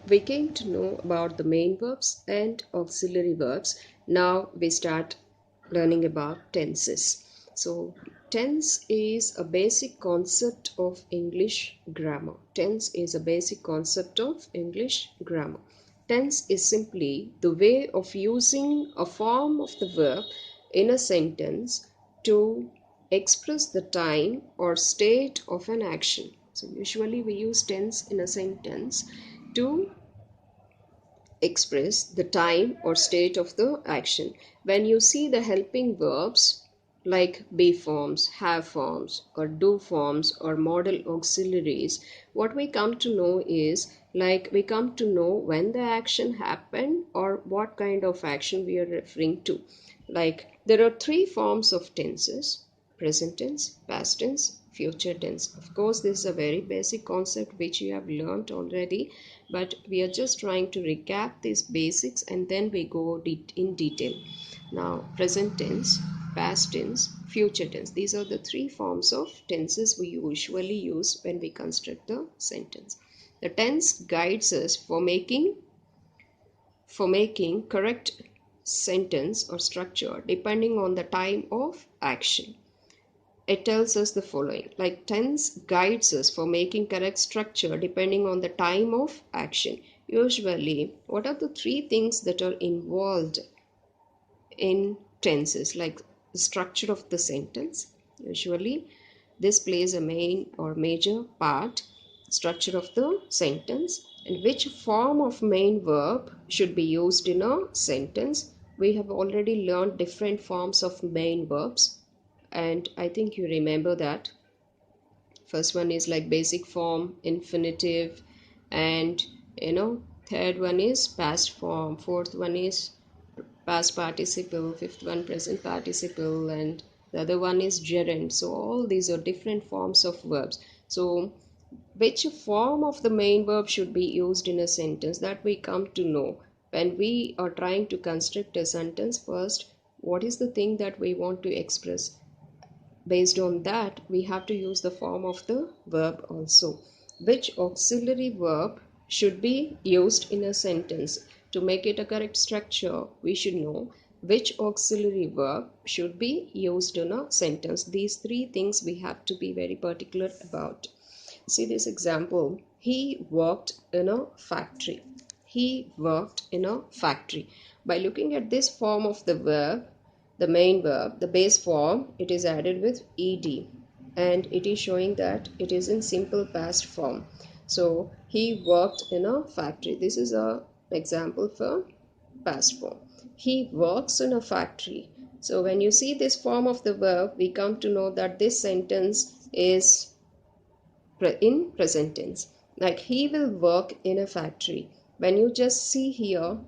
we came to know about the main verbs and auxiliary verbs. Now we start learning about tenses. So tense is a basic concept of English grammar. Tense is a basic concept of English grammar. Tense is simply the way of using a form of the verb in a sentence to express the time or state of an action. So usually we use tense in a sentence to express the time or state of the action. When you see the helping verbs like be forms, have forms, or do forms, or modal auxiliaries, what we come to know is like we come to know when the action happened or what kind of action we are referring to. Like there are three forms of tenses: present tense, past tense, future tense. Of course, this is a very basic concept which you have learned already, but we are just trying to recap these basics and then we go in detail. Now, present tense, past tense, future tense. These are the three forms of tenses we usually use when we construct the sentence. The tense guides us for making correct sentence or structure depending on the time of action. It tells us the following, like tense guides us for making correct structure depending on the time of action. Usually, what are the three things that are involved in tenses? Like the structure of the sentence. Usually this plays a main or major part. Structure of the sentence and which form of main verb should be used in a sentence. We have already learned different forms of main verbs, and I think you remember that. First one is like basic form, infinitive, and third one is past form, fourth one is past participle, fifth one present participle, and the other one is gerund. So all these are different forms of verbs. So which form of the main verb should be used in a sentence, that we come to know when we are trying to construct a sentence. First, what is the thing that we want to express? Based on that, we have to use the form of the verb also. Which auxiliary verb should be used in a sentence? To make it a correct structure, we should know which auxiliary verb should be used in a sentence. These three things we have to be very particular about. See this example. He worked in a factory. He worked in a factory. By looking at this form of the verb, the main verb, the base form, it is added with ed and it is showing that it is in simple past form. So he worked in a factory. This is an example for past form. He works in a factory. So when you see this form of the verb, we come to know that this sentence is in present tense. Like he will work in a factory. When you just see here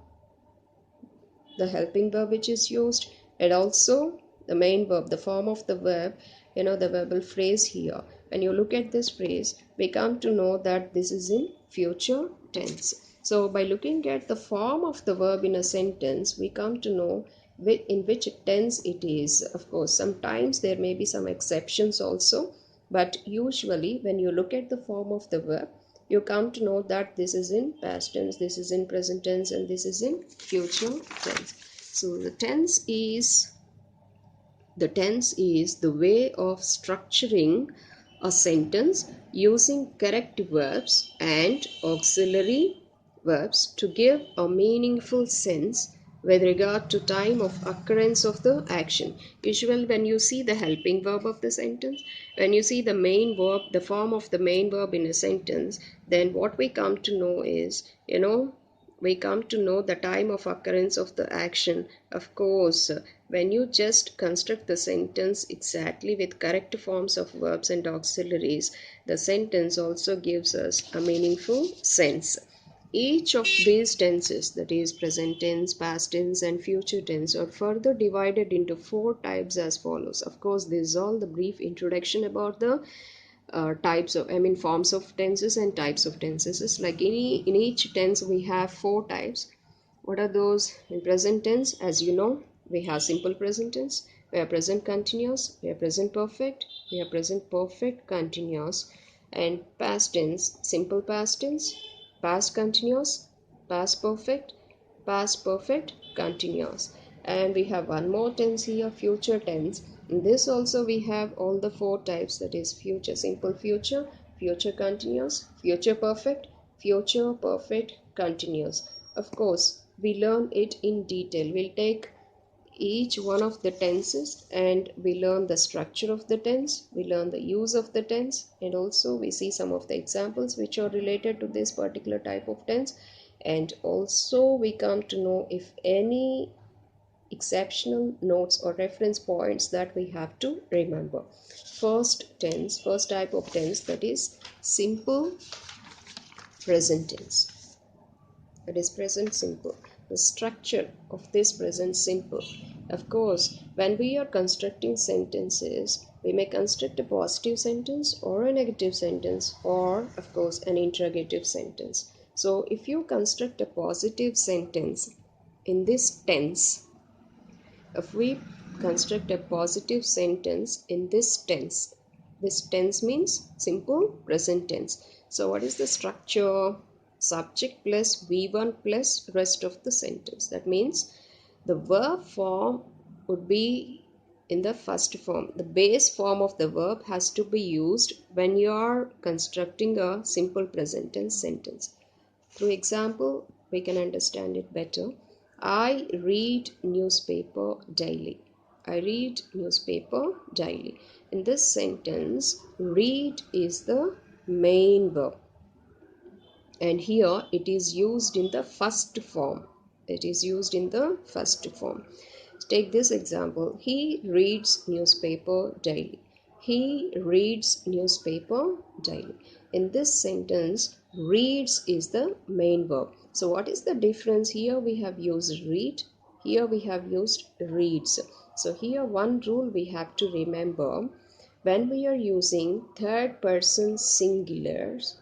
the helping verb which is used, and also the main verb, the form of the verb, the verbal phrase here. When you look at this phrase, we come to know that this is in future tense. So by looking at the form of the verb in a sentence, we come to know in which tense it is. Of course, sometimes there may be some exceptions also, but usually when you look at the form of the verb, you come to know that this is in past tense, this is in present tense, and this is in future tense. So the tense is the way of structuring a sentence using correct verbs and auxiliary verbs to give a meaningful sense with regard to time of occurrence of the action. Usually when you see the helping verb of the sentence, when you see the main verb, the form of the main verb in a sentence, then what we come to know is, we come to know the time of occurrence of the action. Of course, when you just construct the sentence exactly with correct forms of verbs and auxiliaries, the sentence also gives us a meaningful sense. Each of these tenses, that is present tense, past tense, and future tense, are further divided into four types as follows. Of course, this is all the brief introduction about the forms of tenses and types of tenses. It's like in each tense we have four types. What are those? In present tense, as you know, we have simple present tense, we have present continuous, we have present perfect, we have present perfect continuous, and past tense, simple past tense, past continuous, past perfect continuous. And we have one more tense here, future tense. In this also we have all the four types, that is future simple, future, future continuous, future perfect continuous. Of course, we learn it in detail. We'll take each one of the tenses and we learn the structure of the tense, we learn the use of the tense, and also we see some of the examples which are related to this particular type of tense. And also we come to know if any exceptional notes or reference points that we have to remember. First type of tense, that is simple present tense, that is present simple. The structure of this present simple, of course, when we are constructing sentences, we may construct a positive sentence or a negative sentence, or of course an interrogative sentence. So if you construct a positive sentence in this tense, if we construct a positive sentence in this tense means simple present tense. So what is the structure? Subject plus V1 plus rest of the sentence. That means the verb form would be in the first form. The base form of the verb has to be used when you are constructing a simple present tense sentence. Through example, we can understand it better. I read newspaper daily. I read newspaper daily. In this sentence, read is the main verb. And here it is used in the first form. It is used in the first form. Take this example. He reads newspaper daily. He reads newspaper daily. In this sentence, reads is the main verb. So what is the difference? Here we have used read. Here we have used reads. So here one rule we have to remember. When we are using third person singulars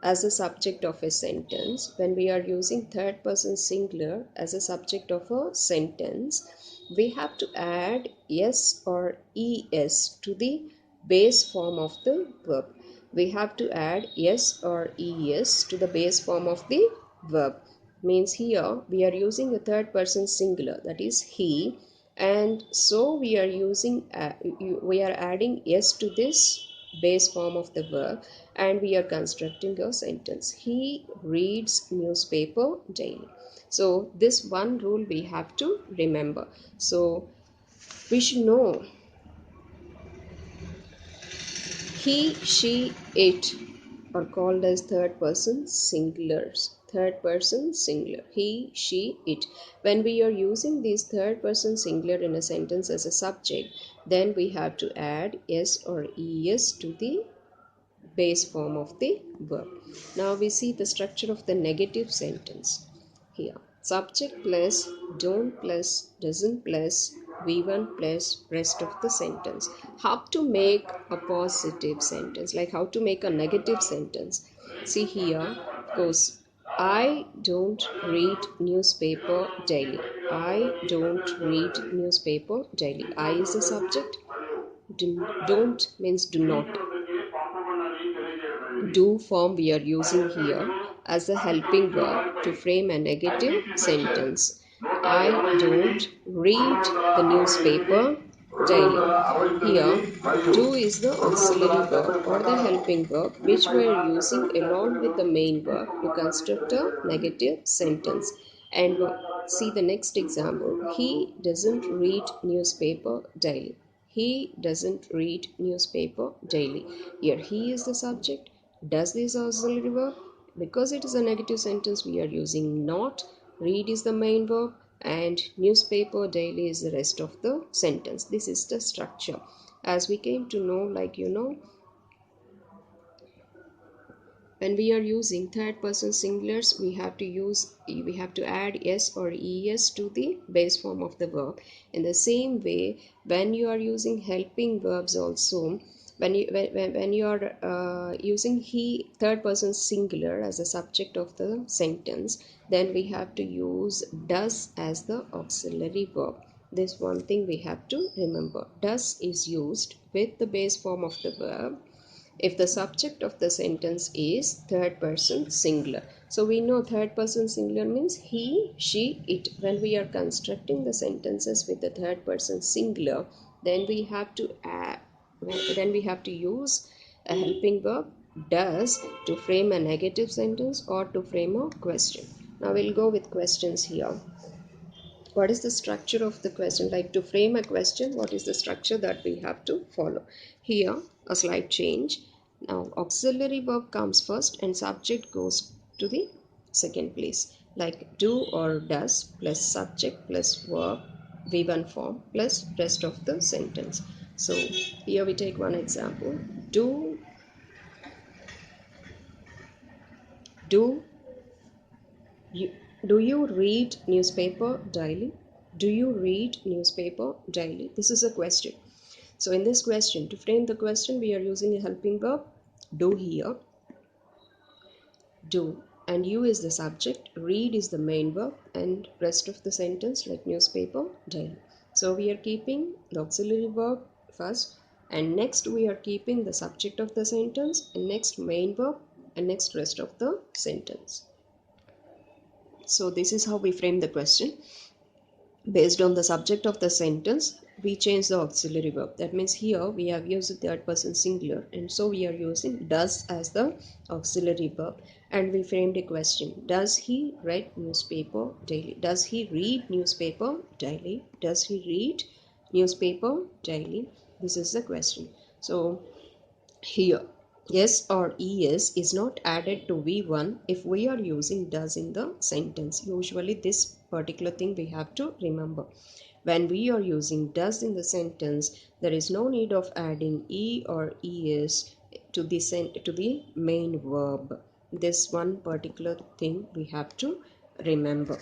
as a subject of a sentence, when we are using third person singular as a subject of a sentence, we have to add s or es to the base form of the verb. We have to add s or es to the base form of the verb. Means here we are using a third person singular, that is he, and so we are adding s to this base form of the verb, and we are constructing a sentence. He reads newspaper daily. So this one rule we have to remember. So we should know he, she, it are called as third person singulars. Third person singular. He, she, it. When we are using these third person singular in a sentence as a subject, then we have to add s or es to the base form of the verb. Now we see the structure of the negative sentence here. Subject plus don't plus doesn't plus V1 plus rest of the sentence. How to make a positive sentence, like how to make a negative sentence. See here goes, I don't read newspaper daily. I don't read newspaper daily. I is the subject. Don't means do not. Do form we are using here as a helping verb to frame a negative sentence. I don't read the newspaper daily. Here, do is the auxiliary verb or the helping verb which we are using along with the main verb to construct a negative sentence. And see the next example. He doesn't read newspaper daily. He doesn't read newspaper daily. Here, he is the subject. Does this auxiliary verb? Because it is a negative sentence, we are using not. Read is the main verb and newspaper daily is the rest of the sentence. This is the structure. As we came to know, like when we are using third person singulars, we have to add s or es to the base form of the verb. In the same way, when you are using helping verbs also, when you are using he third person singular as a subject of the sentence, then we have to use does as the auxiliary verb. This one thing we have to remember. Does is used with the base form of the verb, if the subject of the sentence is third person singular. So we know third person singular means he, she, it. When we are constructing the sentences with the third person singular, then we have to use a helping verb does to frame a negative sentence or to frame a question. Now we'll go with questions here. What is the structure of the question? Like, to frame a question, what is the structure that we have to follow? Here a slight change. Now auxiliary verb comes first and subject goes to the second place, like do or does plus subject plus verb V1 form plus rest of the sentence. So here we take one example. Do you do you read newspaper daily? Do you read newspaper daily? This is a question. So in this question, to frame the question, we are using a helping verb do here. Do and you is the subject, read is the main verb, and rest of the sentence like newspaper daily. So we are keeping the auxiliary verb first, and next we are keeping the subject of the sentence, and next main verb, and next rest of the sentence. So this is how we frame the question. Based on the subject of the sentence, we change the auxiliary verb. That means here we have used the third person singular, and so we are using does as the auxiliary verb, and we framed a question. Does he read newspaper daily? Does he read newspaper daily? Does he read newspaper daily? This is the question. So here yes or es is not added to V1 if we are using does in the sentence. Usually this particular thing we have to remember. When we are using does in the sentence, there is no need of adding e or es to the main verb. This one particular thing we have to remember.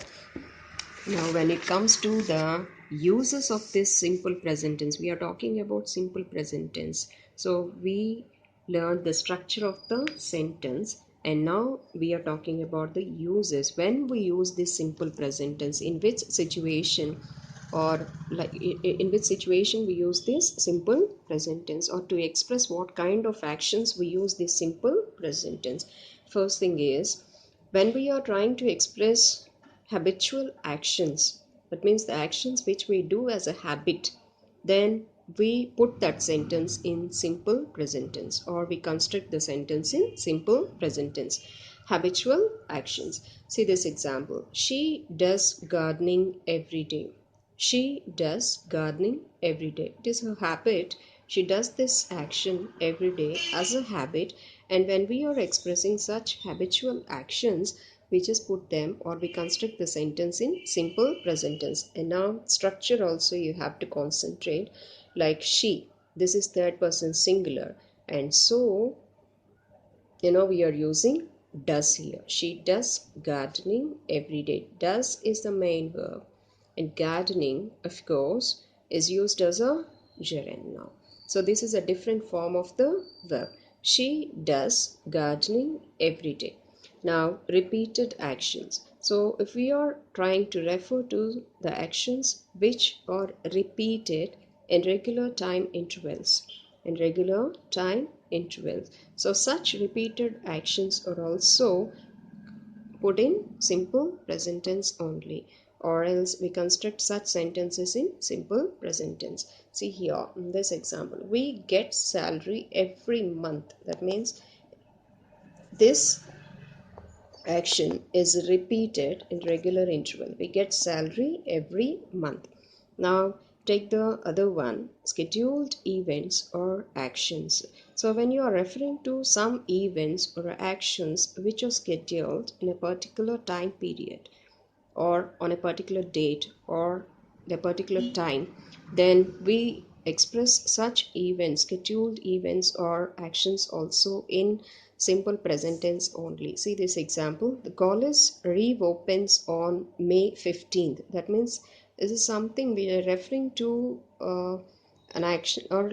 Now when it comes to the uses of this simple present tense, we are talking about simple present tense. So we learned the structure of the sentence, and now we are talking about the uses. When we use this simple present tense, in which situation, or like in which situation we use this simple present tense, or to express what kind of actions we use this simple present tense. First thing is, when we are trying to express habitual actions, that means the actions which we do as a habit, then we put that sentence in simple present tense, or we construct the sentence in simple present tense. Habitual actions. See this example. She does gardening every day. She does gardening every day. It is her habit. She does this action every day as a habit, and when we are expressing such habitual actions, we just put them, or we construct the sentence in simple present tense. And now structure also you have to concentrate, like she, this is third person singular, and so we are using does here. She does gardening every day. Does is the main verb, and gardening of course is used as a gerund now. So this is a different form of the verb. She does gardening every day. Now repeated actions. So if we are trying to refer to the actions which are repeated in regular time intervals, so such repeated actions are also put in simple present tense only, or else we construct such sentences in simple present tense. See here in this example, we get salary every month. That means this action is repeated in regular interval. We get salary every month. Now take the other one, scheduled events or actions. So when you are referring to some events or actions which are scheduled in a particular time period, or on a particular date, or a particular time, then we express such events, scheduled events or actions, also in simple present tense only. See this example. The college reopens on May 15th. That means this is something we are referring to an action, or